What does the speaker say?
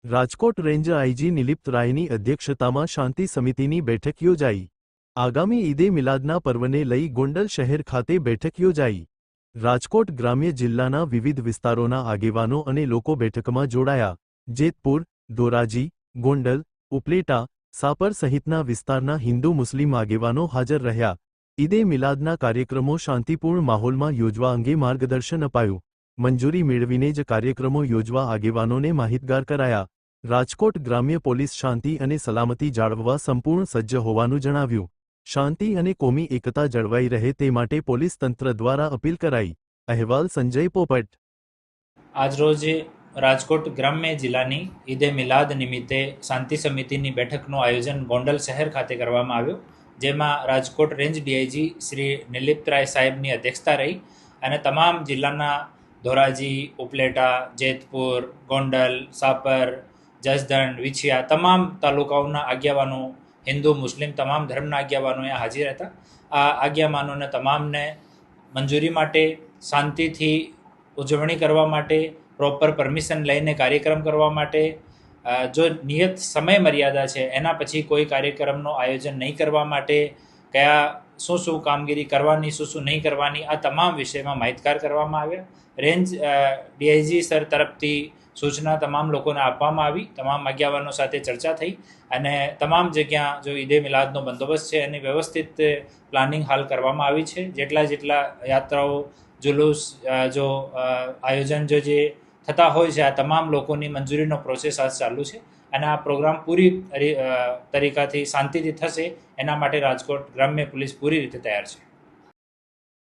Rajkot range IG Nilipt રાયની અધ્યક્ષતામાં શાંતિ સમિતિની બેઠક યોજાઈ। આગામી ઈદે મિલાદના પર્વને લઈ ગોંડલ શહેર ખાતે બેઠક યોજાઈ। રાજકોટ ગ્રામ્ય જિલ્લાના વિવિધ વિસ્તારોના આગેવાનો અને લોકો બેઠકમાં જોડાયા। જેતપુર, ધોરાજી, ગોંડલ, ઉપલેટા, સાપર સહિતના વિસ્તારના હિન્દુ મુસ્લિમ આગેવાનો હાજર રહ્યા। ઈદે મિલાદના કાર્યક્રમો શાંતિપૂર્ણ માહોલમાં યોજવા અંગે માર્ગદર્શન અપાયું। મંજૂરી મેળવીને જ કાર્યક્રમો યોજવા આગેવાનોને માહિતગાર કરાયા। રાજકોટ ગ્રામ્ય પોલીસ શાંતિ અને સલામતી જાળવવા સંપૂર્ણ સજ્જ હોવાનું જણાવ્યું। શાંતિ અને કોમી એકતા જળવાઈ રહે તે માટે પોલીસ તંત્ર દ્વારા અપીલ કરાઈ। અહેવાલ સંજય પોપટ। આજરોજ રાજકોટ ગ્રામ્ય જિલ્લાની ઈદે મિલાદ નિમિત્તે શાંતિ સમિતિની બેઠકનું આયોજન ગોંડલ શહેર ખાતે કરવામાં આવ્યું, જેમાં રાજકોટ રેન્જ ડીઆઈજી શ્રી નિલિપ્ત રાય સાહેબની અધ્યક્ષતા રહી અને તમામ જિલ્લાના ધોરાજી, ઉપલેટા, જેતપુર, ગોંડલ, સાપર, જસદણ, વિછિયા તમામ તાલુકાઓના આગેવાનો, હિન્દુ મુસ્લિમ તમામ ધર્મના આગેવાનો અહીંયા હાજર હતા। આ આગેવાનોને તમામને મંજૂરી માટે, શાંતિથી ઉજવણી કરવા માટે, પ્રોપર પરમિશન લઈને કાર્યક્રમ કરવા માટે, જો નિયત સમય મર્યાદા છે એના પછી કોઈ કાર્યક્રમનું આયોજન નહીં કરવા માટે, શું શું કામગીરી કરવાની, શું નહીં કરવાની, આ તમામ વિષયમાં માહિતગાર કરવામાં આવ્યા। રેન્જ ડીઆઈજી સર તરફથી સૂચના તમામ લોકોને આપવામાં આવી। તમામ આગેવાનો સાથે ચર્ચા થઈ અને તમામ જગ્યા જો ઈદે મિલાદનો બંદોબસ્ત છે એની વ્યવસ્થિત પ્લાનિંગ હાલ કરવામાં આવી છે। જેટલા યાત્રાઓ, જુલુસ, જો આયોજન જે થતા હોય છે, આ તમામ લોકોની મંજૂરીનો પ્રોસેસ આજ ચાલુ છે અને આ પ્રોગ્રામ પૂરી તરીકાથી શાંતિથી થશે એના માટે રાજકોટ ગ્રામ્ય પોલીસ પૂરી રીતે તૈયાર છે।